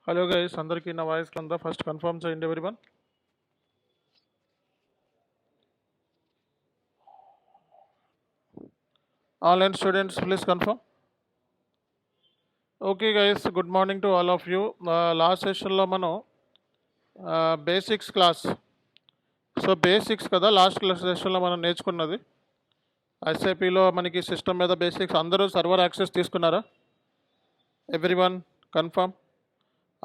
Hello guys, అందరికీ నా voice కింద ఫస్ట్ కన్ఫర్మ్ చేయండి everyone. Online students please confirm. Okay guys, good morning to all of you. Last సెషన్లో మనం basics class, so basics కదా last class సెషన్లో మనం నేర్చుకున్నది. ఎస్ఐపిలో మనకి సిస్టమ్ మీద బేసిక్స్. అందరూ సర్వర్ యాక్సెస్ తీసుకున్నారా? Everyone confirm.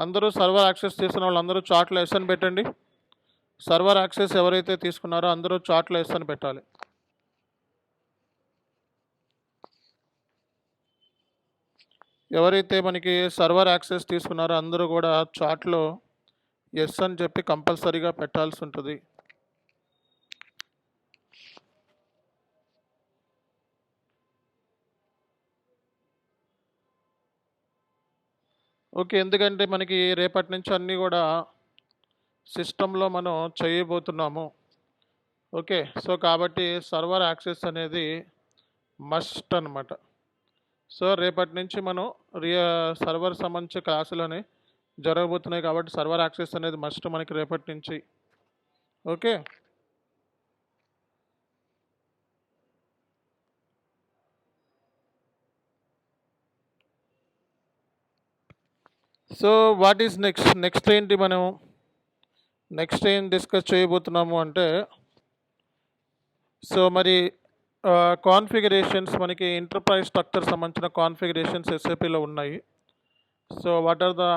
అందరూ సర్వర్ యాక్సెస్ తీసుకున్న వాళ్ళందరూ చార్ట్లో ఎస్ అని పెట్టండి. సర్వర్ యాక్సెస్ ఎవరైతే తీసుకున్నారో అందరూ చార్ట్లో ఎస్ అని పెట్టాలి. ఎవరైతే మనకి సర్వర్ యాక్సెస్ తీసుకున్నారో అందరూ కూడా చాట్లో ఎస్ అని చెప్పి కంపల్సరీగా పెట్టాల్సి ఉంటుంది. ఓకే, ఎందుకంటే మనకి రేపటి నుంచి అన్నీ కూడా సిస్టంలో మనం చేయబోతున్నాము. ఓకే, సో కాబట్టి సర్వర్ యాక్సెస్ అనేది మస్ట్ అనమాట. సో రేపటి నుంచి మనం సర్వర్ సంబంధించిన క్లాసులని జరగబోతున్నాయి కాబట్టి సర్వర్ యాక్సెస్ అనేది మస్ట్ మనకి రేపటి నుంచి. Okay, so what is next ఏంటి మనం నెక్స్ట్ ఏం డిస్కస్ చేయబోతున్నాము అంటే, సో మరి కాన్ఫిగరేషన్స్ మనకి ఎంటర్ప్రైజ్ స్ట్రక్చర్ సంబంధించిన కాన్ఫిగరేషన్స్ ఎస్ఏపిలో ఉన్నాయి. So what are the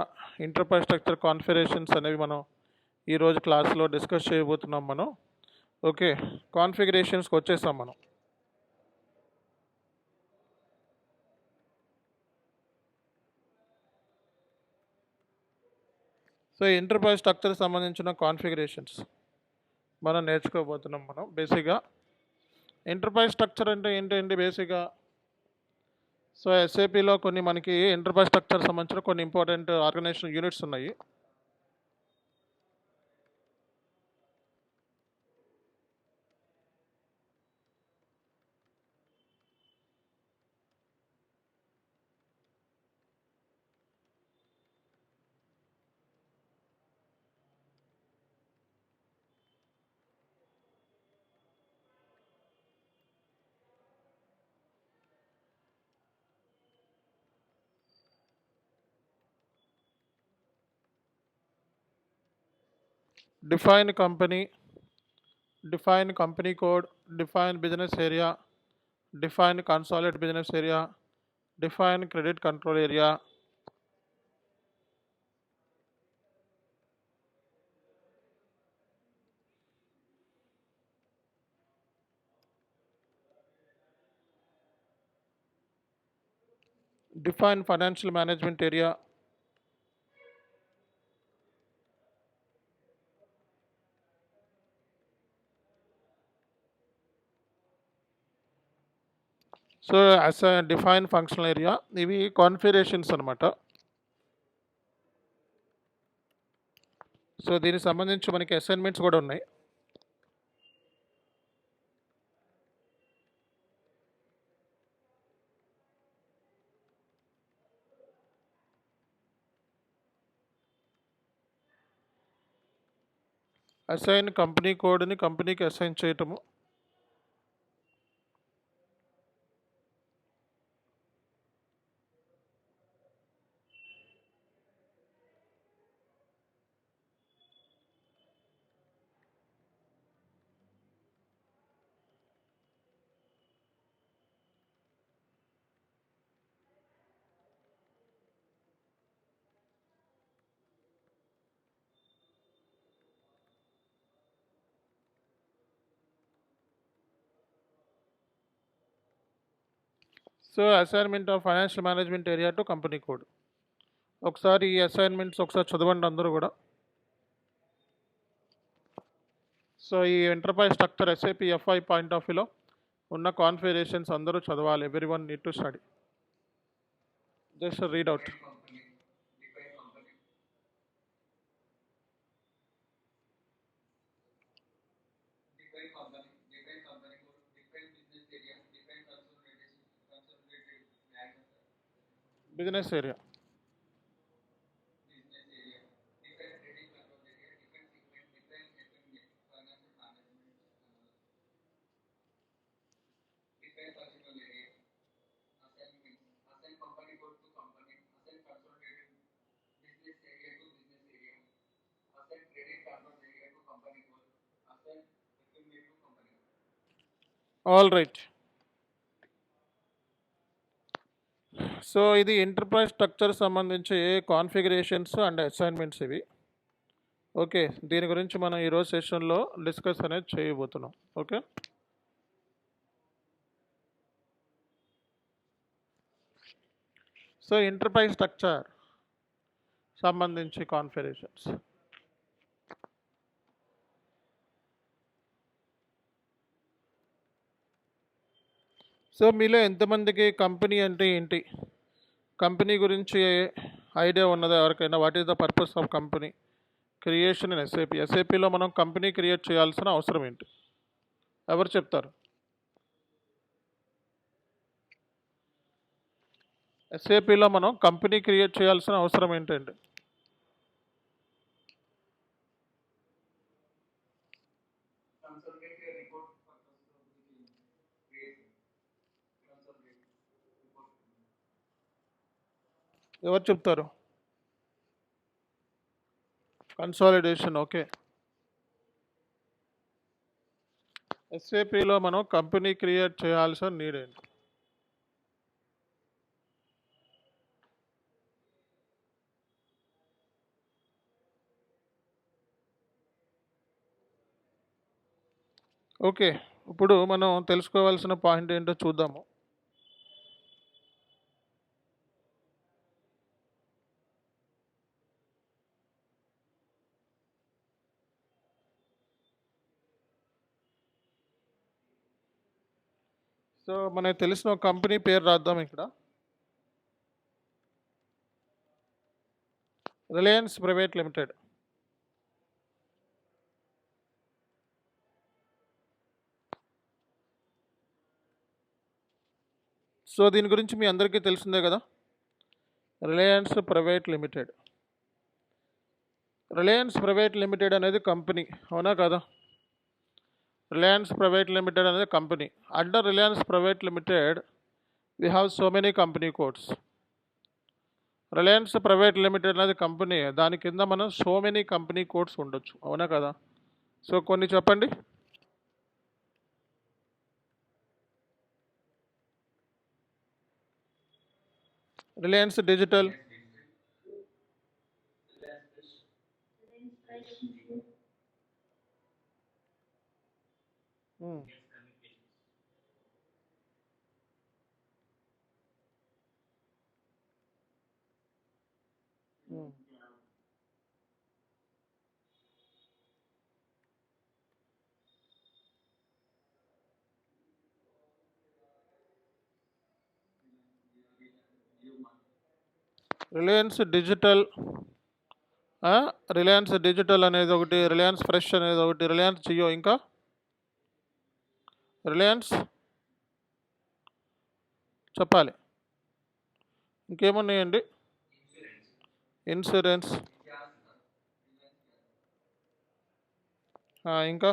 enterprise structure configurations అనేవి మనం ఈరోజు క్లాస్లో డిస్కస్ చేయబోతున్నాం మనం. ఓకే, కాన్ఫిగరేషన్స్కి వచ్చేసాం మనం. సో ఎంటర్ప్రైజ్ స్ట్రక్చర్ సంబంధించిన కాన్ఫిగరేషన్స్ మనం నేర్చుకోబోతున్నాం మనం. బేసిక్గా ఎంటర్ప్రైజ్ స్ట్రక్చర్ అంటే ఏంటండి బేసిక్గా? సో ఎస్ఏపిలో కొన్ని మనకి ఎంటర్ప్రైజ్ స్ట్రక్చర్ సంబంధించిన కొన్ని ఇంపార్టెంట్ ఆర్గనైజేషన్ యూనిట్స్ ఉన్నాయి. Define company code, define business area, define consolidate business area, define credit control area, define financial management area, so as a define functional area. ఇవి configurations అనమాట. So దీనికి సంబంధించి మనకి assignments కూడా ఉన్నాయి. అసైన్ కంపెనీ కోడ్ని కంపెనీకి అసైన్ చేయటము, so assignment of financial management area to company code. ఒకసారి ఈ అసైన్మెంట్స్ ఒకసారి చదవండి అందరూ కూడా. సో ఈ enterprise structure SAP FI point of వ్యూలో ఉన్న కాన్ఫిగరేషన్స్ అందరూ చదవాలి. Every one need to study. Just read out. Business area. All right. So ఇది ఎంటర్ప్రైజ్ స్ట్రక్చర్ సంబంధించి కాన్ఫిగరేషన్స్ అండ్ అసైన్మెంట్స్ ఇవి. ఓకే, దీని గురించి మనం ఈరోజు సెషన్లో డిస్కస్ అనేది చేయబోతున్నాం. ఓకే, సో ఎంటర్ప్రైజ్ స్ట్రక్చర్ సంబంధించి కాన్ఫిగరేషన్స్. సో మీలో ఎంతమందికి కంపెనీ అంటే ఏంటి, కంపెనీ గురించి ఐడియా ఉన్నదా ఎవరికైనా? What is the purpose of company creation in SAP? ఎస్ఏపిలో మనం కంపెనీ క్రియేట్ చేయాల్సిన అవసరం ఏంటి? ఎవరు చెప్తారు? ఎస్ఏపిలో మనం కంపెనీ క్రియేట్ చేయాల్సిన అవసరం ఏంటండి? ఎవరు చెప్తారు? కన్సాలిడేషన్. ఓకే, ఎస్ఏపిలో మనం కంపెనీ క్రియేట్ చేయాల్సిన నీడ్ ఏంటి? ఓకే, ఇప్పుడు మనం తెలుసుకోవాల్సిన పాయింట్ ఏంటో చూద్దాము. సో మనకు తెలిసిన ఒక కంపెనీ పేరు రాద్దాం ఇక్కడ. Reliance private limited. సో దీని గురించి మీ అందరికీ తెలిసిందే కదా, Reliance private limited. Reliance private limited అనేది కంపెనీ, అవునా కదా? రిలయన్స్ ప్రైవేట్ లిమిటెడ్ అనేది company. Under Reliance private limited we have so many company codes. Reliance private limited అనేది కంపెనీ, దాని కింద మనం సో మెనీ కంపెనీ కోడ్స్ ఉండొచ్చు, అవునా కదా? సో కొన్ని చెప్పండి. Reliance digital, Reliance digital, Reliance digital అనేది ఒకటి, రిలయన్స్ ఫ్రెష్ అనేది ఒకటి, రిలయన్స్ జియో, ఇంకా రిలయన్స్ చెప్పాలి, ఇంకేమున్నాయండి? ఇన్సూరెన్స్, ఇంకా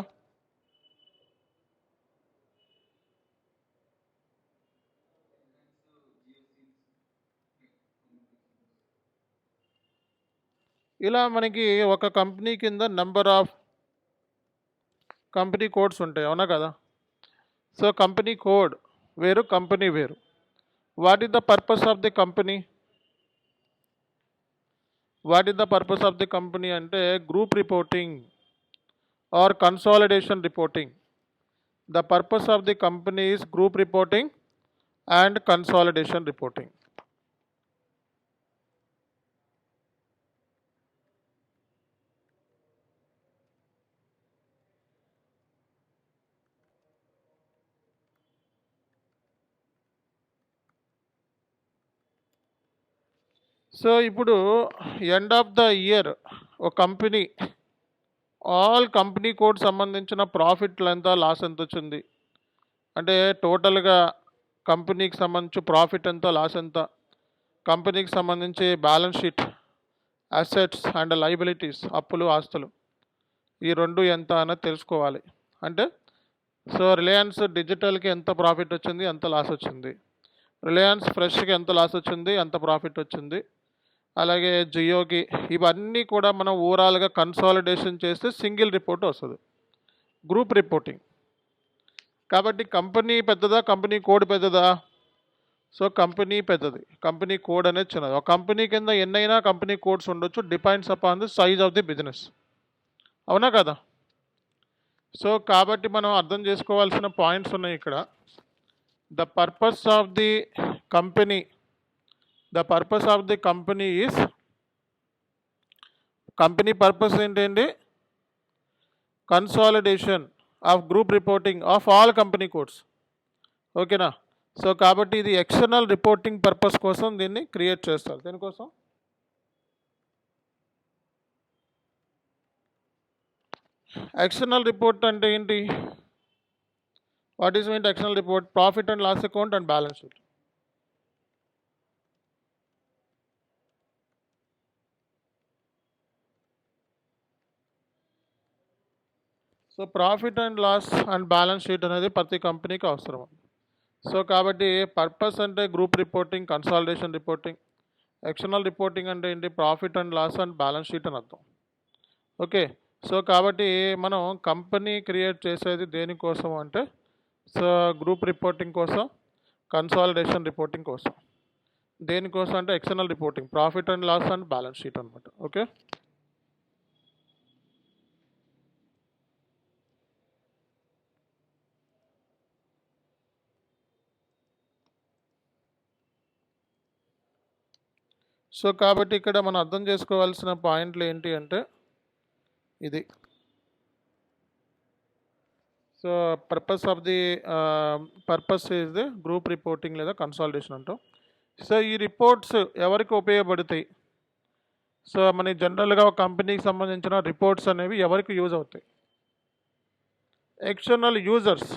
ఇలా మనకి ఒక కంపెనీ కింద నెంబర్ ఆఫ్ కంపెనీ కోడ్స్ ఉంటాయి, అవునా కదా? సో కంపెనీ కోడ్ వేరు, కంపెనీ వేరు. What is the purpose of the company? What is the purpose of the company అంటే group reporting or consolidation reporting. The purpose of the company is group reporting and consolidation reporting. So ఇప్పుడు end of the year ఒక company all company code సంబంధించిన ప్రాఫిట్లు ఎంత, loss ఎంత వచ్చింది అంటే టోటల్గా కంపెనీకి సంబంధించి ప్రాఫిట్ ఎంత, లాస్ ఎంత, కంపెనీకి సంబంధించి balance sheet, assets and liabilities, అప్పులు ఆస్తులు, ఈ రెండు ఎంత అనేది తెలుసుకోవాలి. అంటే సో రిలయన్స్ డిజిటల్కి ఎంత ప్రాఫిట్ వచ్చింది, ఎంత లాస్ వచ్చింది, రిలయన్స్ ఫ్రెష్కి ఎంత లాస్ వచ్చింది, ఎంత ప్రాఫిట్ వచ్చింది, అలాగే జియోకి, ఇవన్నీ కూడా మనం ఓవరాల్గా కన్సాలిడేషన్ చేస్తే సింగిల్ రిపోర్ట్ వస్తుంది, గ్రూప్ రిపోర్టింగ్. కాబట్టి కంపెనీ పెద్దదా, కంపెనీ కోడ్ పెద్దదా? సో కంపెనీ పెద్దది, కంపెనీ కోడ్ అనేది చిన్నది. ఒక కంపెనీ కింద ఎన్నైనా కంపెనీ కోడ్స్ ఉండొచ్చు, depends upon the size of the business. అవునా కదా? సో కాబట్టి మనం అర్థం చేసుకోవాల్సిన పాయింట్స్ ఉన్నాయి ఇక్కడ. The purpose of the company is, company purpose ఏంటండి? Consolidation of group reporting of all company codes. ఓకేనా? సో కాబట్టి ఇది ఎక్స్టర్నల్ రిపోర్టింగ్ పర్పస్ కోసం దీన్ని క్రియేట్ చేస్తారు. దీనికోసం ఎక్స్టర్నల్ రిపోర్ట్ అంటే ఏంటి? What is mean external report? Profit and loss account and balance sheet. So profit and loss and balance sheet అనేది ప్రతి కంపెనీకి అవసరం. సో కాబట్టి పర్పస్ అంటే group reporting, consolidation reporting. External reporting అంటే ఏంటి? Profit and loss and balance sheet అని అర్థం. ఓకే. సో కాబట్టి మనం కంపెనీ క్రియేట్ చేసేది దేనికోసం అంటే, సో గ్రూప్ రిపోర్టింగ్ కోసం, కన్సాలిడేషన్ రిపోర్టింగ్ కోసం. దేనికోసం అంటే external reporting, profit and loss and balance sheet అనమాట. ఓకే. సో కాబట్టి ఇక్కడ మనం అర్థం చేసుకోవాల్సిన పాయింట్లు ఏంటి అంటే ఇది. So purpose is the group reporting లేదా కన్సాలిడేషన్ అంటాం. సో ఈ రిపోర్ట్స్ ఎవరికి ఉపయోగపడతాయి? సో మన జనరల్గా ఒక కంపెనీకి సంబంధించిన రిపోర్ట్స్ అనేవి ఎవరికి యూజ్ అవుతాయి? External users.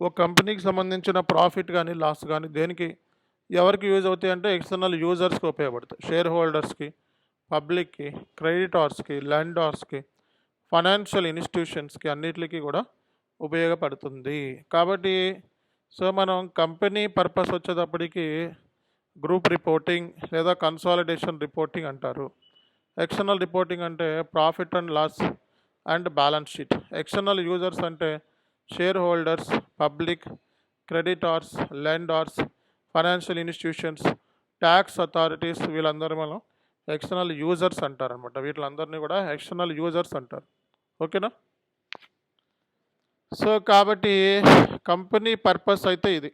ఒక కంపెనీకి సంబంధించిన ప్రాఫిట్ కానీ లాస్ కానీ దేనికి ఎవరికి యూజ్ అవుతాయి అంటే ఎక్స్టర్నల్ యూజర్స్కి ఉపయోగపడతాయి. షేర్ హోల్డర్స్కి, పబ్లిక్కి, క్రెడిటార్స్కి, లెండార్స్కి, ఫైనాన్షియల్ ఇన్స్టిట్యూషన్స్కి, అన్నిటికీ కూడా ఉపయోగపడుతుంది. కాబట్టి సో మనం కంపెనీ పర్పస్ వచ్చేటప్పటికి గ్రూప్ రిపోర్టింగ్ లేదా కన్సాలిడేషన్ రిపోర్టింగ్ అంటారు. ఎక్స్టర్నల్ రిపోర్టింగ్ అంటే profit and loss and balance sheet. External users అంటే shareholders, public, creditors, lenders, financial institutions, tax authorities, వీళ్ళందరూ మనం ఎక్స్టర్నల్ యూజర్స్ అంటారు అనమాట. వీళ్ళందరినీ కూడా ఎక్స్టర్నల్ యూజర్స్ అంటారు. ఓకేనా? సో కాబట్టి కంపెనీ పర్పస్ అయితే ఇది,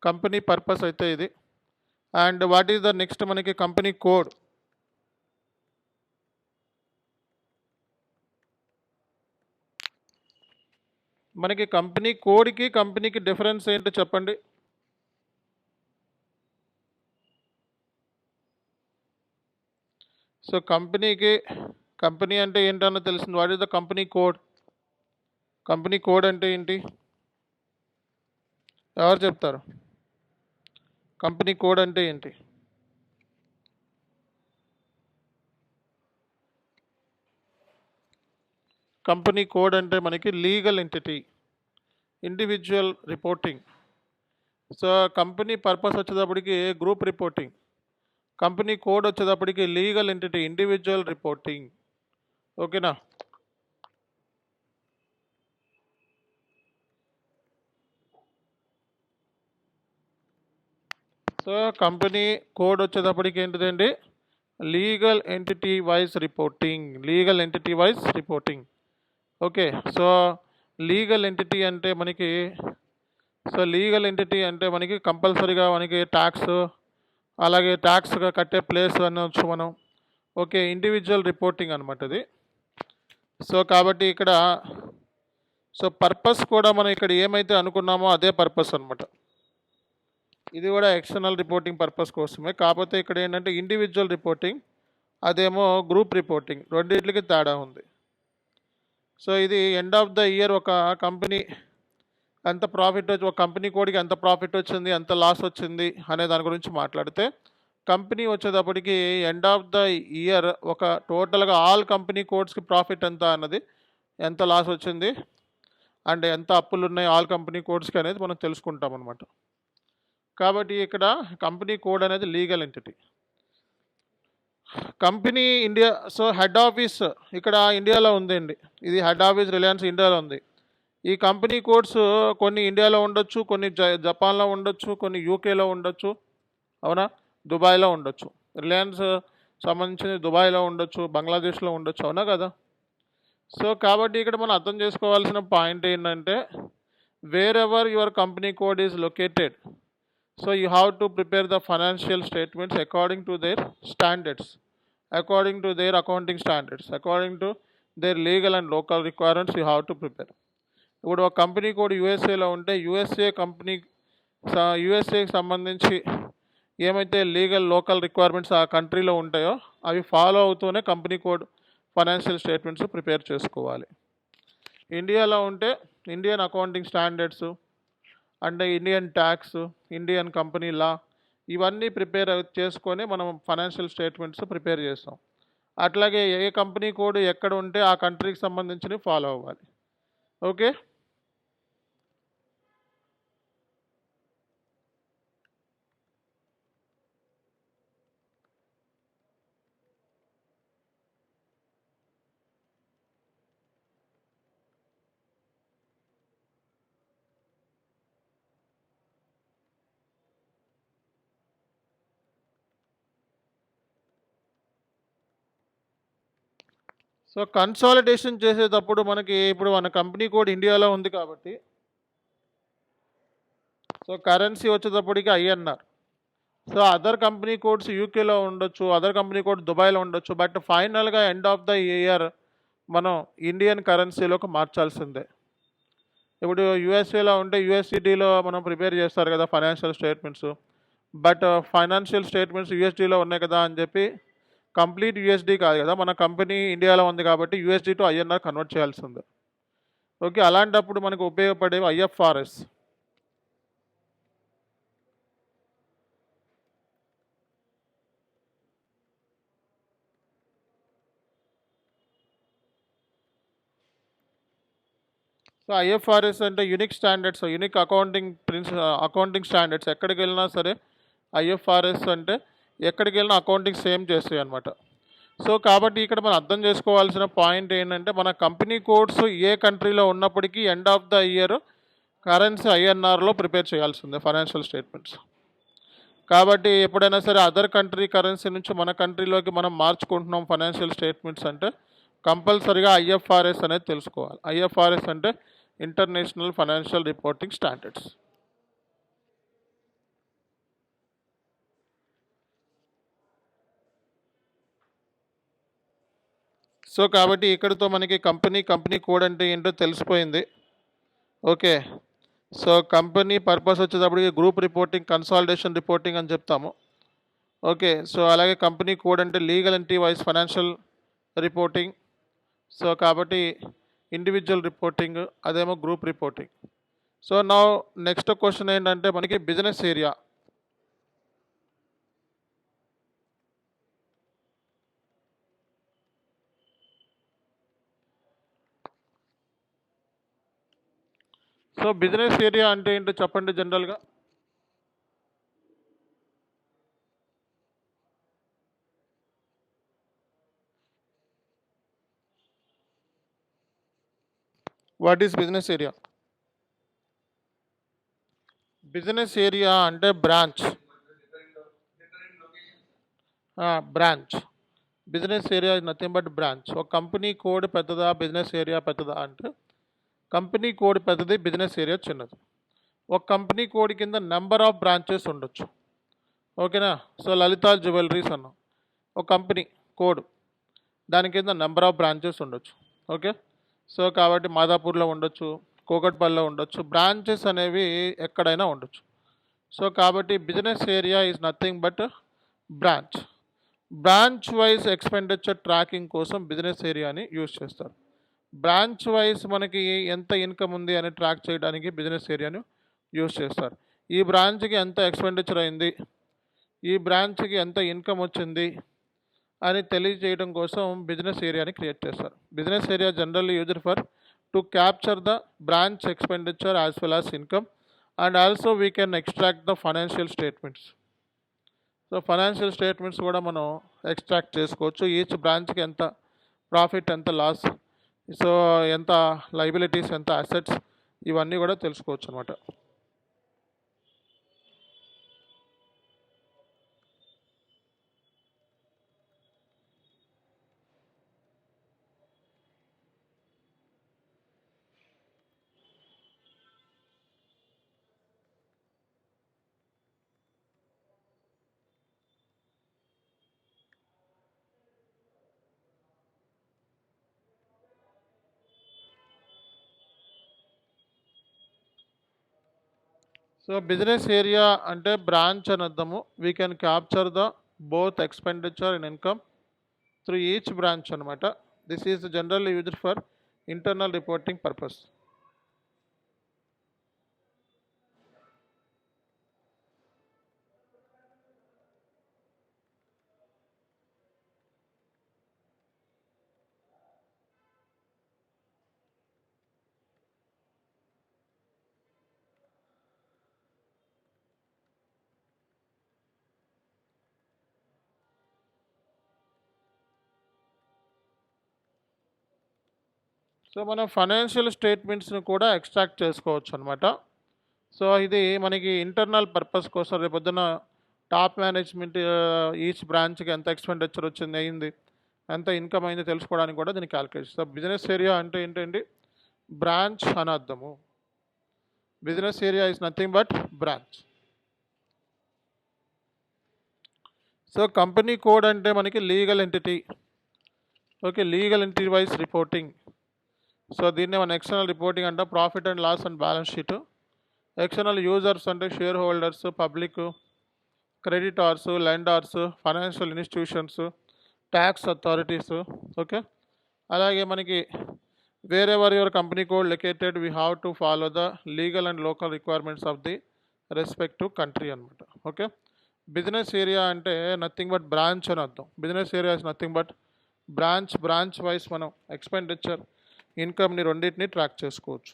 కంపెనీ పర్పస్ అయితే ఇది. And what is the next మనకి కంపెనీ కోడ్. మనకి కంపెనీ కోడ్కి కంపెనీకి డిఫరెన్స్ ఏంటో చెప్పండి. సో కంపెనీ అంటే ఏంటన్నో తెలిసింది. What is the company code? Company code అంటే ఏంటి? ఎవరు చెప్తారు? కంపెనీ కోడ్ అంటే ఏంటి? కంపెనీ కోడ్ అంటే మనకి legal entity, individual reporting. So company purpose వచ్చేటప్పటికి గ్రూప్ రిపోర్టింగ్, కంపెనీ కోడ్ వచ్చేటప్పటికి లీగల్ ఎంటిటీ, ఇండివిజువల్ రిపోర్టింగ్. ఓకేనా? సో కంపెనీ కోడ్ వచ్చేటప్పటికి ఏంటిదండి? Legal entity wise reporting. Okay. So legal entity అంటే మనకి కంపల్సరీగా మనకి ట్యాక్స్, అలాగే ట్యాక్స్గా కట్టే ప్లేస్ అనొచ్చు మనం. ఓకే. ఇండివిజువల్ రిపోర్టింగ్ అనమాట ఇది. సో కాబట్టి ఇక్కడ సో పర్పస్ కూడా మనం ఇక్కడ ఏమైతే అనుకున్నామో అదే పర్పస్ అనమాట. ఇది కూడా ఎక్స్టర్నల్ రిపోర్టింగ్ పర్పస్ కోసమే. కాకపోతే ఇక్కడ ఏంటంటే ఇండివిజువల్ రిపోర్టింగ్, అదేమో గ్రూప్ రిపోర్టింగ్, రెండింటికి తేడా ఉంది. సో ఇది ఎండ్ ఆఫ్ ద ఇయర్ ఒక కంపెనీ ఎంత ప్రాఫిట్ వచ్చి, ఒక కంపెనీ కోడ్కి ఎంత ప్రాఫిట్ వచ్చింది, ఎంత లాస్ వచ్చింది అనే దాని గురించి మాట్లాడితే, కంపెనీ వచ్చేటప్పటికి ఎండ్ ఆఫ్ ద ఇయర్ ఒక టోటల్గా ఆల్ కంపెనీ కోడ్స్కి ప్రాఫిట్ ఎంత అన్నది, ఎంత లాస్ వచ్చింది అండ్ ఎంత అప్పులు ఉన్నాయి ఆల్ కంపెనీ కోడ్స్కి అనేది మనం తెలుసుకుంటాం అనమాట. కాబట్టి ఇక్కడ కంపెనీ కోడ్ అనేది legal entity. Company India, so head office ఇక్కడ ఇండియాలో ఉందండి. ఇది హెడ్ ఆఫీస్ రిలయన్స్ ఇండియాలో ఉంది. ఈ కంపెనీ కోడ్స్ కొన్ని ఇండియాలో ఉండొచ్చు, కొన్ని జపాన్లో ఉండొచ్చు, కొన్ని యూకేలో ఉండొచ్చు, అవునా, దుబాయ్లో ఉండొచ్చు. రిలయన్స్ సంబంధించిన దుబాయ్లో ఉండొచ్చు, బంగ్లాదేశ్లో ఉండొచ్చు, అవునా కదా. సో కాబట్టి ఇక్కడ మనం అర్థం చేసుకోవాల్సిన పాయింట్ ఏంటంటే, wear ever your company code is located, so you have to prepare the financial statements according to their standards, according to their accounting standards, according to their legal and local requirements you have to prepare. ఇప్పుడు ఒక company code యూఎస్ఏలో ఉంటే యూఎస్ఏకి సంబంధించి ఏమైతే legal local requirements ఆ కంట్రీలో ఉంటాయో అవి follow అవుతూనే company code financial statements prepare చేసుకోవాలి. ఇండియాలో ఉంటే ఇండియన్ అకౌంటింగ్ స్టాండర్డ్స్ అంటే Indian tax, Indian company law, ఇవన్నీ ప్రిపేర్ చేసుకొని మనం ఫైనాన్షియల్ స్టేట్మెంట్స్ ప్రిపేర్ చేస్తాం. అట్లాగే ఏ కంపెనీ కోడ్ ఎక్కడ ఉంటే ఆ కంట్రీకి సంబంధించినవి ఫాలో అవ్వాలి. ఓకే. సో కన్సాలిడేషన్ చేసేటప్పుడు మనకి ఇప్పుడు మన కంపెనీ కోడ్ ఇండియాలో ఉంది కాబట్టి, సో కరెన్సీ వచ్చేటప్పటికి INR. So other company codes యూకేలో ఉండొచ్చు, అదర్ కంపెనీ కోడ్ దుబాయ్లో ఉండొచ్చు, బట్ ఫైనల్గా ఎండ్ ఆఫ్ ద ఇయర్ మనం ఇండియన్ కరెన్సీలోకి మార్చాల్సిందే. ఇప్పుడు యూఎస్ఏలో ఉంటే యూఎస్సిటీలో మనం ప్రిపేర్ చేస్తారు కదా financial statements, but financial statements యూఎస్డీలో ఉన్నాయి కదా అని చెప్పి కంప్లీట్ యూఎస్డీ కాదు కదా, మన కంపెనీ ఇండియాలో ఉంది కాబట్టి యూఎస్డీ టు ఐఎన్ఆర్ కన్వర్ట్ చేయాల్సి ఉంది. ఓకే, అలాంటప్పుడు మనకు ఉపయోగపడేవి ఐఎఫ్ఆర్ఎస్. సో ఐఎఫ్ఆర్ఎస్ అంటే unique standards, unique accounting standards. ఎక్కడికి వెళ్ళినా సరే ఐఎఫ్ఆర్ఎస్ అంటే ఎక్కడికి వెళ్ళినా అకౌంటింగ్ సేమ్ చేస్తాయి అనమాట. సో కాబట్టి ఇక్కడ మనం అర్థం చేసుకోవాల్సిన పాయింట్ ఏంటంటే, మన కంపెనీ కోడ్స్ ఏ కంట్రీలో ఉన్నప్పటికీ end of the year currency ఐఎన్ఆర్లో ప్రిపేర్ చేయాల్సిందే ఫైనాన్షియల్ స్టేట్మెంట్స్. కాబట్టి ఎప్పుడైనా సరే అదర్ కంట్రీ కరెన్సీ నుంచి మన కంట్రీలోకి మనం మార్చుకుంటున్నాం ఫైనాన్షియల్ స్టేట్మెంట్స్ అంటే కంపల్సరీగా ఐఎఫ్ఆర్ఎస్ అనేది తెలుసుకోవాలి. ఐఎఫ్ఆర్ఎస్ అంటే international financial reporting standards. So కాబట్టి ఇక్కడితో మనకి కంపెనీ కోడ్ అంటే ఏంటో తెలిసిపోయింది. ఓకే, సో కంపెనీ పర్పస్ వచ్చేటప్పటికి గ్రూప్ రిపోర్టింగ్, కన్సాలిడేషన్ రిపోర్టింగ్ అని చెప్తాము. ఓకే, సో అలాగే కంపెనీ కోడ్ అంటే legal entity wise financial reporting. So కాబట్టి ఇండివిజువల్ రిపోర్టింగ్, అదేమో గ్రూప్ రిపోర్టింగ్. సో నా నెక్స్ట్ క్వశ్చన్ ఏంటంటే మనకి business area. So business area అంటే ఏంటో చెప్పండి జనరల్గా. What is business area? Business area అంటే branch. Business area is nothing but branch. ఒక కంపెనీ కోడ్ పెద్దదా, బిజినెస్ ఏరియా పెద్దదా అంటే కంపెనీ కోడ్ పెద్దది, బిజినెస్ ఏరియా చిన్నది. ఒక కంపెనీ కోడ్ కింద నెంబర్ ఆఫ్ బ్రాంచెస్ ఉండొచ్చు. ఓకేనా. సో లలితా జ్యువెలరీస్ అన్నాం, ఒక కంపెనీ కోడ్, దాని కింద నెంబర్ ఆఫ్ బ్రాంచెస్ ఉండొచ్చు. ఓకే, సో కాబట్టి మాదాపూర్లో ఉండొచ్చు, కూకట్పల్లిలో ఉండొచ్చు. బ్రాంచెస్ అనేవి ఎక్కడైనా ఉండొచ్చు. సో కాబట్టి business area is nothing but branch. Branch wise expenditure tracking కోసం బిజినెస్ ఏరియాని యూజ్ చేస్తారు. బ్రాంచ్ వైజ్ మనకి ఎంత ఇన్కమ్ ఉంది అని ట్రాక్ చేయడానికి బిజినెస్ ఏరియాను యూజ్ చేస్తారు. ఈ బ్రాంచ్కి ఎంత ఎక్స్పెండిచర్ అయింది, ఈ బ్రాంచ్కి ఎంత ఇన్కమ్ వచ్చింది అని తెలియజేయడం కోసం బిజినెస్ ఏరియాని క్రియేట్ చేస్తారు. Business area generally used for to capture the branch expenditure as well as income and also we can extract the financial statements. So financial statements కూడా మనం ఎక్స్ట్రాక్ట్ చేసుకోవచ్చు. ఈచ్ బ్రాంచ్కి ఎంత ప్రాఫిట్, ఎంత లాస్, సో ఎంత liabilities, ఎంత assets, ఇవన్నీ కూడా తెలుసుకోవచ్చు అనమాట. సో బిజినెస్ ఏరియా అంటే బ్రాంచ్ అని అర్థము. We can capture the both expenditure and income through each branch అనమాట. This is generally used for internal reporting purpose. So మనం ఫైనాన్షియల్ స్టేట్మెంట్స్ని కూడా ఎక్స్ట్రాక్ట్ చేసుకోవచ్చు అనమాట. సో ఇది మనకి ఇంటర్నల్ పర్పస్ కోసం రేపొద్దున టాప్ మేనేజ్మెంట్ ఈచ్ బ్రాంచ్కి ఎంత ఎక్స్పెండిచర్ వచ్చింది అయింది, ఎంత ఇన్కమ్ అయింది తెలుసుకోవడానికి కూడా దీన్ని క్యాలిక్యులేట్. సో బిజినెస్ ఏరియా అంటే ఏంటండి, బ్రాంచ్ అని అర్థము. Business area is nothing but branch. So company code అంటే మనకి legal entity. Okay, legal entity wise reporting. So దీన్ని మన ఎక్స్టర్నల్ రిపోర్టింగ్ అంటే profit and loss and balance sheet. External users అంటే shareholders, public, creditors, lenders, financial institutions, tax authorities. Okay, అలాగే మనకి wherever your company code located we have to follow the legal and local requirements of the respective country అనమాట. Okay, business area అంటే nothing but branch అని అర్థం. Business area is nothing but branch. Branch wise మనం expenditure, ఇన్కమ్ని రెండింటిని track చేసుకోవచ్చు.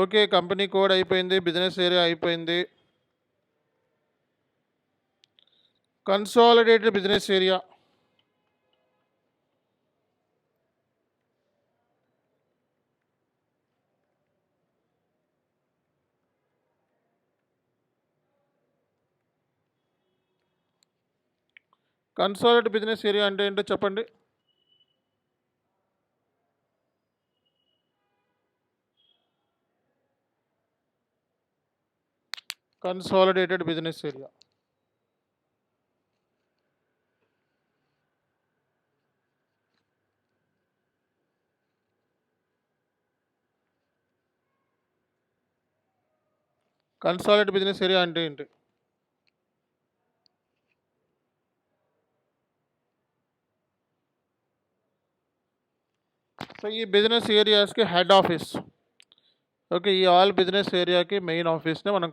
Okay, company code అయిపోయింది, business area అయిపోయింది. Consolidated business area. Consolidated business area అంటే ఏంటో చెప్పండి. Consolidated business area. Consolidated business area అంటే ఏంటి? సో ఈ బిజినెస్ ఏరియాస్కి హెడ్ ఆఫీస్. ఓకే, ఈ ఆల్ బిజినెస్ ఏరియాకి మెయిన్ ఆఫీస్నే మనం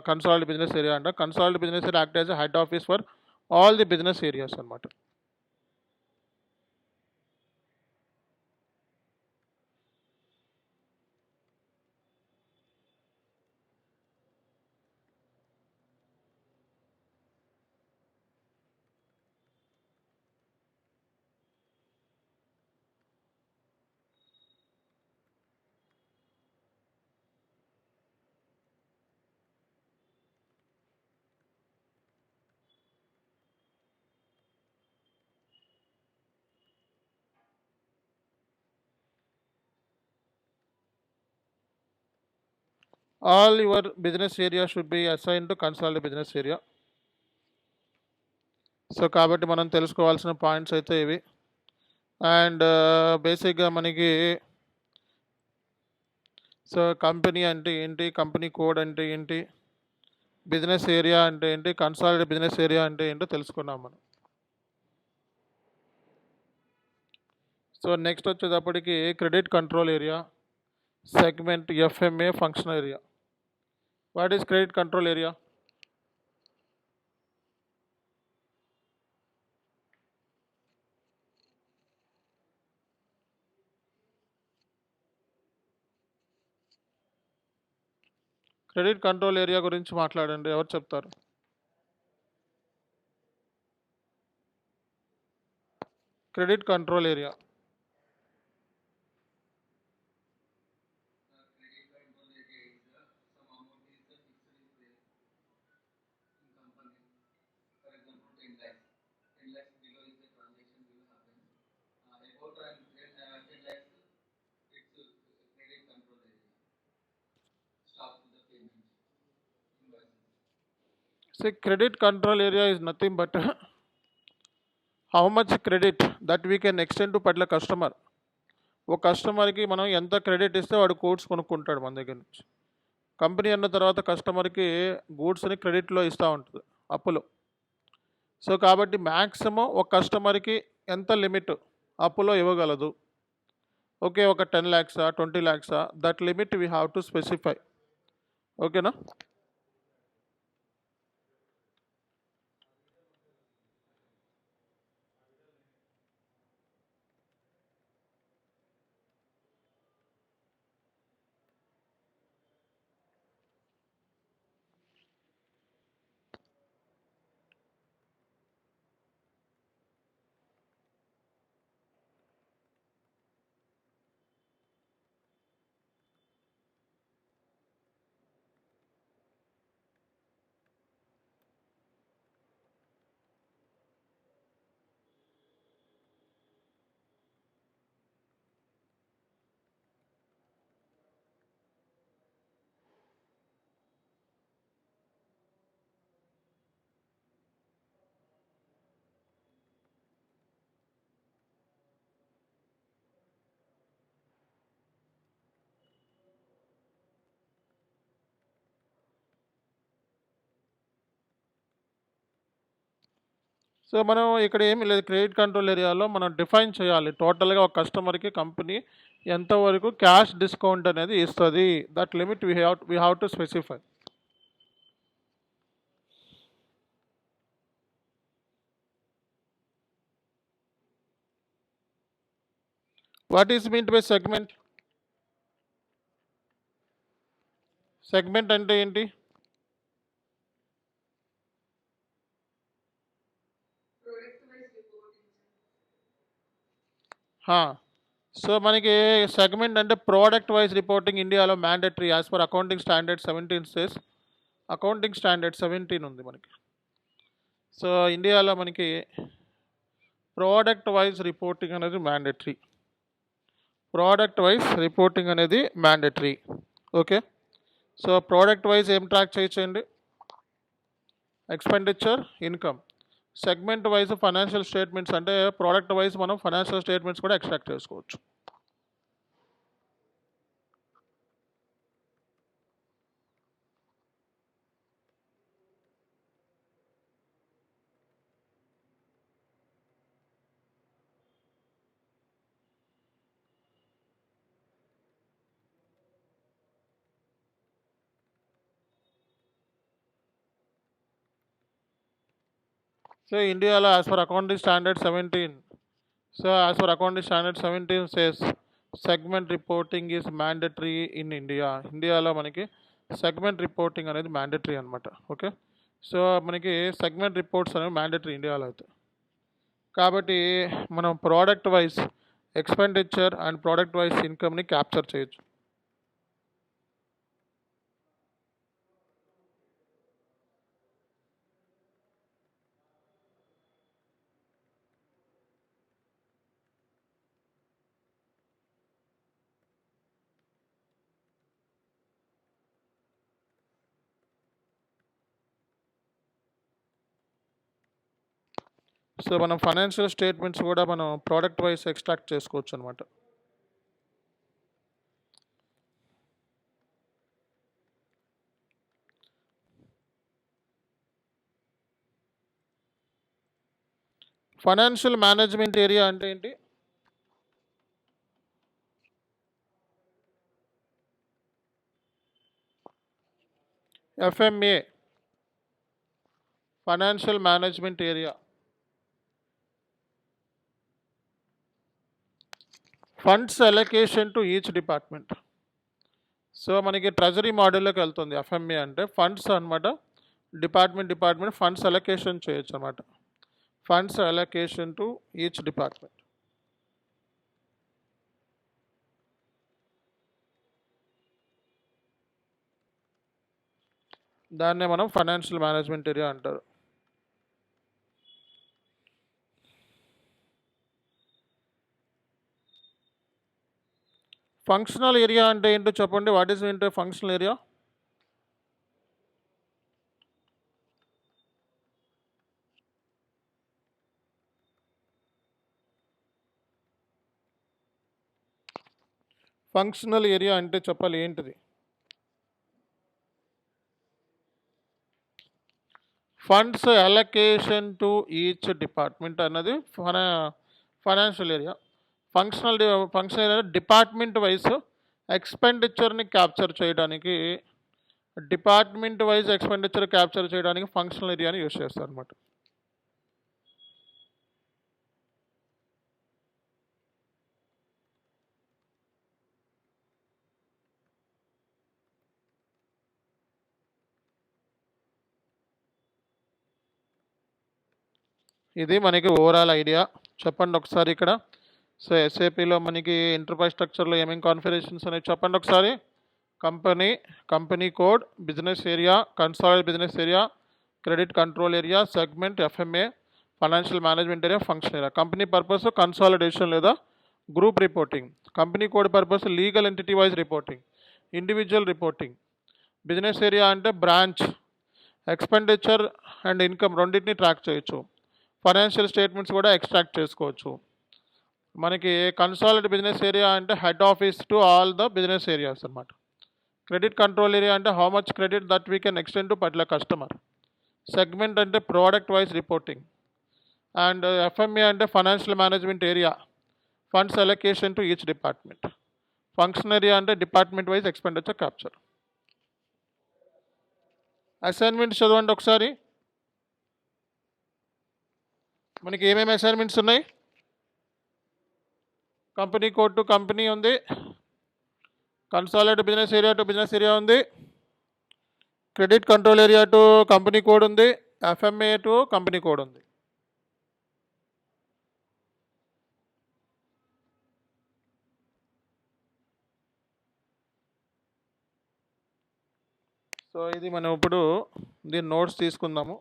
కన్సాలిడేటెడ్ బిజినెస్ ఏరియా అంటాం. Consolidated business area act as head office for all the business areas అనమాట. All your business area should be assigned to consolidated business area. So కాబట్టి మనం తెలుసుకోవాల్సిన points అయితే ఇవి. And బేసిక్గా మనకి సో కంపెనీ అంటే ఏంటి, కంపెనీ కోడ్ అంటే ఏంటి, బిజినెస్ ఏరియా అంటే ఏంటి, కన్సాలిడేట్ బిజినెస్ ఏరియా అంటే ఏంటో తెలుసుకున్నాం మనం. సో నెక్స్ట్ వచ్చేటప్పటికి credit control area, segment, FMA, function area. What is credit control area? Credit control area గురించి మాట్లాడండి, ఎవరు చెప్తారు? Credit control area. See, credit control area is nothing but how much credit that we can extend to particular customer. ఒక కస్టమర్కి మనం ఎంత credit ఇస్తే వాడు గూడ్స్ కొనుక్కుంటాడు మన దగ్గర నుంచి. కంపెనీ అన్న తర్వాత కస్టమర్కి గూడ్స్ని క్రెడిట్లో ఇస్తూ ఉంటుంది అప్పులో. సో కాబట్టి మ్యాక్సిమం ఒక కస్టమర్కి ఎంత లిమిట్ అప్పులో ఇవ్వగలదు, ఓకే, ఒక 10 lakhs 20 lakhs, that limit we have to specify. ఓకేనా? సో మనం ఇక్కడ ఏమి లేదు, క్రెడిట్ కంట్రోల్ ఏరియాలో మనం డిఫైన్ చేయాలి టోటల్గా ఒక కస్టమర్కి కంపెనీ ఎంతవరకు క్యాష్ డిస్కౌంట్ అనేది ఇస్తుంది. That limit we have to specify. What is mean by segment? Segment అంటే ఏంటి? సో మనకి సెగ్మెంట్ అంటే ప్రోడక్ట్ వైజ్ రిపోర్టింగ్ ఇండియాలో mandatory as per accounting standard 17 says. Accounting standard 17 ఉంది మనకి. సో ఇండియాలో మనకి ప్రోడక్ట్ వైజ్ రిపోర్టింగ్ అనేది మ్యాండేటరీ. ప్రోడక్ట్ వైజ్ రిపోర్టింగ్ అనేది mandatory. Okay. So product wise ఏం ట్రాక్ చేయండి? Expenditure, income. Segment wise financial statements అంటే ప్రోడక్ట్ వైజ్ మనం ఫైనాన్షియల్ స్టేట్మెంట్స్ కూడా ఎక్స్ట్రాక్ట్ చేసుకోవచ్చు. సో ఇండియాలో as per accounting standard 17, so as per accounting standard 17 says segment reporting is mandatory in India. ఇండియాలో మనకి segment reporting అనేది mandatory అనమాట. Okay. So మనకి సెగ్మెంట్ రిపోర్ట్స్ అనేవి మ్యాండేటరీ ఇండియాలో అయితే. కాబట్టి మనం product wise expenditure and product wise ఇన్కమ్ని క్యాప్చర్ చేయొచ్చు. సో మనం ఫైనాన్షియల్ స్టేట్మెంట్స్ కూడా మనం ప్రోడక్ట్ వైస్ ఎక్స్ట్రాక్ట్ చేసుకోవచ్చు అనమాట. ఫైనాన్షియల్ మేనేజ్మెంట్ ఏరియా అంటే ఏంటి? FMA, financial management area. Funds allocation to each department. So మనకి ట్రెజరీ మోడల్లోకి వెళ్తుంది. ఎఫ్ఎంఏ అంటే ఫండ్స్ అనమాట. డిపార్ట్మెంట్ ఫండ్స్ అలొకేషన్ చేయొచ్చు అనమాట. Funds allocation to each department. దాన్నే మనం ఫైనాన్షియల్ మేనేజ్మెంట్ ఏరియా అంటారు. ఫంక్షనల్ ఏరియా అంటే ఏంటో చెప్పండి. వాట్ ఈస్ ఏంటో ఫంక్షనల్ ఏరియా? ఫంక్షనల్ ఏరియా అంటే చెప్పాలి ఏంటిది? Funds allocation to each department అన్నది financial area. Functional area department wise ఎక్స్పెండిచర్ని క్యాప్చర్ చేయడానికి, డిపార్ట్మెంట్ వైజ్ ఎక్స్పెండిచర్ క్యాప్చర్ చేయడానికి ఫంక్షనల్ ఏరియాని యూజ్ చేస్తారు అనమాట. ఇది మనకి ఓవరాల్ ఐడియా. చెప్పండి ఒకసారి ఇక్కడ. సో ఎస్ఏపిలో మనకి ఎంటర్ప్రైజ్ స్ట్రక్చర్లో ఏమేమి కాన్ఫిగరేషన్స్ అనేవి చెప్పండి ఒకసారి. Company code, business area, consolidated business area, credit control area, segment, FMA, financial management area, function area. Company purpose consolidation లేదా group reporting. Company code purpose legal entity wise reporting, individual reporting. Business area అంటే branch, expenditure and income రెండింటిని track చేయొచ్చు. Financial statements కూడా extract చేసుకోవచ్చు. మనకి consolidated business area అంటే head office to all the business areas అనమాట. Credit control area అంటే how much credit that we can extend to particular customer. Segment అంటే product wise reporting. And FMA అంటే financial management area, funds allocation to each department. Function area అంటే department wise expenditure capture. Assignment చదవండి ఒకసారి. మనకి ఏమేమి assignments ఉన్నాయి? Company code to company ఉంది, consolidated business area to business area ఉంది, credit control area to company code ఉంది, FMA to company code ఉంది. సో ఇది మనం ఇప్పుడు దీని నోట్స్ తీసుకుందాము.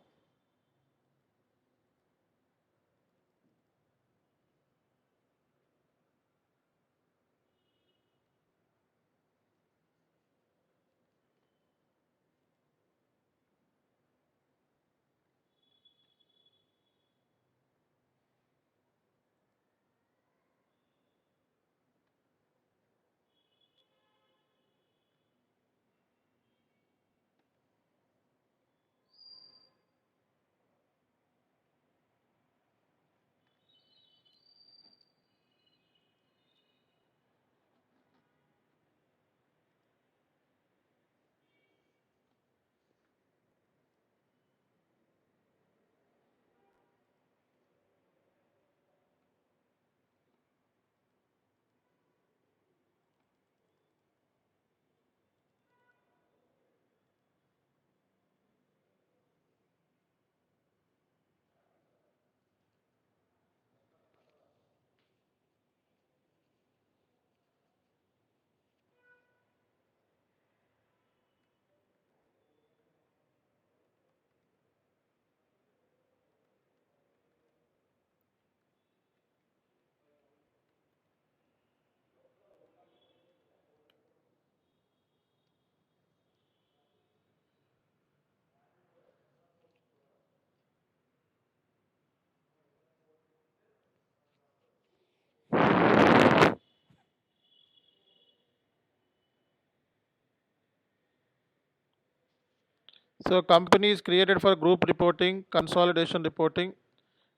So company is created for group reporting, consolidation reporting.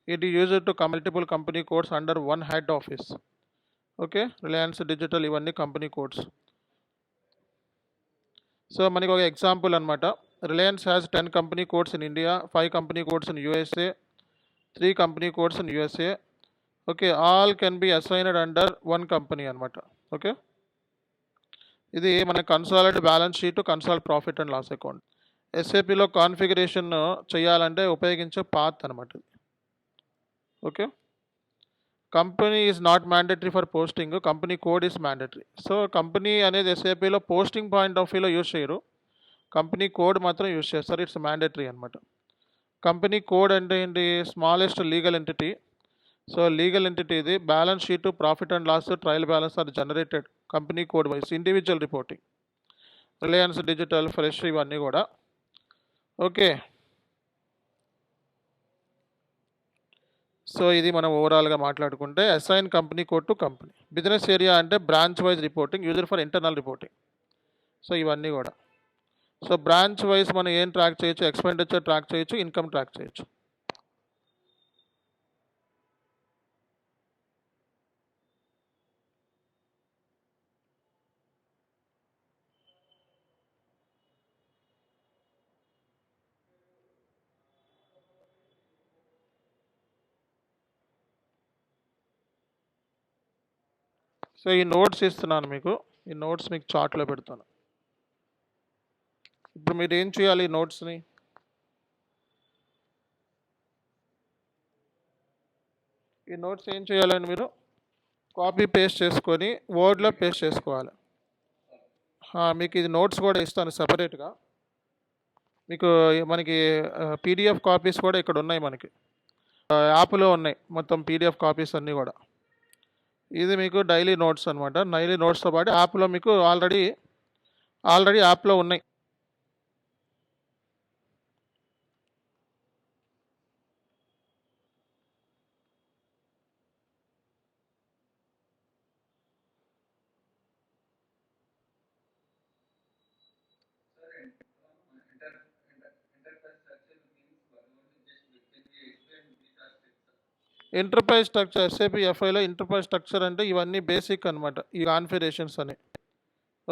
It is used to multiple company codes under one head office. Okay, Reliance Digital ఇవన్నీ company codes. So మనకి ఒక example అనమాట. Reliance has 10 company codes in India, 5 company codes in USA, 3 company codes in USA. Okay, all can be assigned under one company అనమాట. Okay, ఇది మన consolidated balance sheet, consolidated profit and loss account. ఎస్ఏపిలో configuration చేయాలంటే ఉపయోగించే path అనమాట. Okay, company is not mandatory for posting, company code is mandatory. So company అనేది ఎస్ఏపిలో posting point of వ్యూలో యూజ్ చేయరు, కంపెనీ కోడ్ మాత్రం యూజ్ చేస్తారు. ఇట్స్ మ్యాండేటరీ అనమాట. కంపెనీ కోడ్ అంటే ఏంటి? Smallest legal entity. So legal entity ఇది. Balance sheet, profit and loss, trial balance are generated company code wise. Individual reporting, Reliance Digital, fresh ఇవన్నీ కూడా. Okay, so ఇది మనం ఓవరాల్గా మాట్లాడుకుంటే assign company code to company. Business area అంటే branch wise reporting, user for internal reporting. So ఇవన్నీ కూడా. So branch wise మనం ఏం ట్రాక్ చేయొచ్చు? ఎక్స్పెండిచర్ ట్రాక్ చేయొచ్చు, ఇన్కమ్ ట్రాక్ చేయొచ్చు. సో ఈ నోట్స్ ఇస్తున్నాను మీకు, ఈ నోట్స్ మీకు చార్ట్లో పెడతాను. ఇప్పుడు మీరు ఏం చేయాలి? ఈ నోట్స్ని ఏం చేయాలని మీరు కాపీ పేస్ట్ చేసుకొని వర్డ్లో పేస్ట్ చేసుకోవాలి. మీకు ఇది నోట్స్ కూడా ఇస్తాను సపరేట్గా. మీకు మనకి పీడిఎఫ్ కాపీస్ కూడా ఇక్కడ ఉన్నాయి, మనకి యాప్లో ఉన్నాయి మొత్తం పీడిఎఫ్ కాపీస్ అన్నీ కూడా. ఇది మీకు డైలీ నోట్స్ అనమాట. డైలీ నోట్స్తో పాటు యాప్లో మీకు ఆల్రెడీ యాప్లో ఉన్నాయి. ఎంటర్ప్రైజ్ స్ట్రక్చర్, ఎస్ఏపి ఎఫ్ఐలో ఎంటర్ప్రైజ్ స్ట్రక్చర్ అంటే ఇవన్నీ బేసిక్ అనమాట, ఈ కాన్ఫిగరేషన్స్ అని.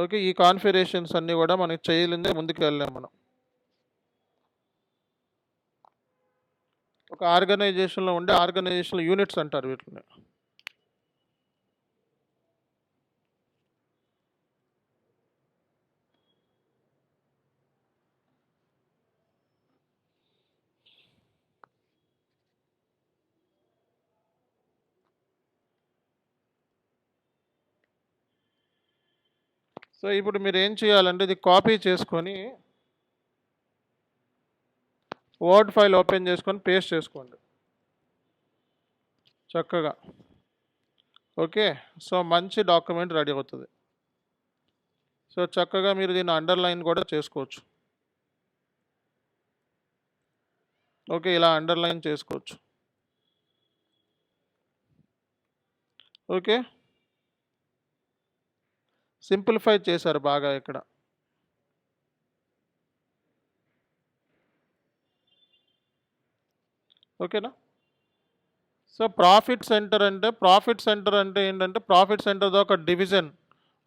ఓకే, ఈ కాన్ఫిగరేషన్స్ అన్నీ కూడా మనకి చేయలేదే ముందుకు వెళ్ళాం మనం. ఒక ఆర్గనైజేషన్లో ఉండే ఆర్గనైజేషనల్ యూనిట్స్ అంటారు వీటిని. సో ఇప్పుడు మీరు ఏం చేయాలంటే ఇది కాపీ చేసుకొని వర్డ్ ఫైల్ ఓపెన్ చేసుకొని పేస్ట్ చేసుకోండి చక్కగా. ఓకే, సో మంచి డాక్యుమెంట్ రెడీ అవుతుంది. సో చక్కగా మీరు దీన్ని అండర్లైన్ కూడా చేసుకోవచ్చు. ఓకే, ఇలా అండర్లైన్ చేసుకోవచ్చు. ఓకే, సింప్లిఫై చేశారు బాగా ఇక్కడ. ఓకేనా? సో ప్రాఫిట్ సెంటర్ అంటే ఏంటంటే ప్రాఫిట్ సెంటర్తో ఒక డివిజన్,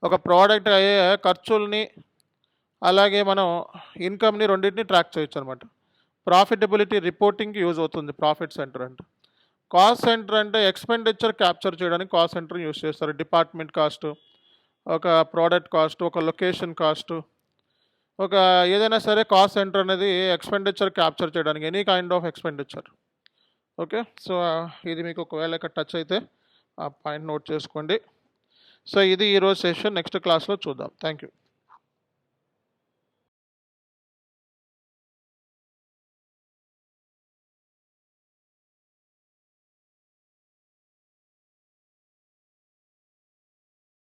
ఒక ప్రోడక్ట్ అయ్యే ఖర్చుల్ని అలాగే మనం ఇన్కమ్ని రెండింటిని ట్రాక్ చేయొచ్చు అనమాట. ప్రాఫిటబిలిటీ రిపోర్టింగ్కి యూజ్ అవుతుంది ప్రాఫిట్ సెంటర్ అంటే. కాస్ట్ సెంటర్ అంటే ఎక్స్పెండిచర్ క్యాప్చర్ చేయడానికి కాస్ట్ సెంటర్ యూజ్ చేస్తారు. డిపార్ట్మెంట్ కాస్ట్, ఒక ప్రోడక్ట్ కాస్ట్, ఒక లొకేషన్ కాస్ట్, ఒక ఏదైనా సరే కాస్ట్ సెంటర్ అనేది ఎక్స్పెండిచర్ క్యాప్చర్ చేయడానికి, any kind of expenditure. Okay, so ఇది మీకు ఒకవేళ ఇక్కడ టచ్ అయితే ఆ పాయింట్ నోట్ చేసుకోండి. సో ఇది ఈరోజు సెషన్, నెక్స్ట్ క్లాస్లో చూద్దాం. Thank you.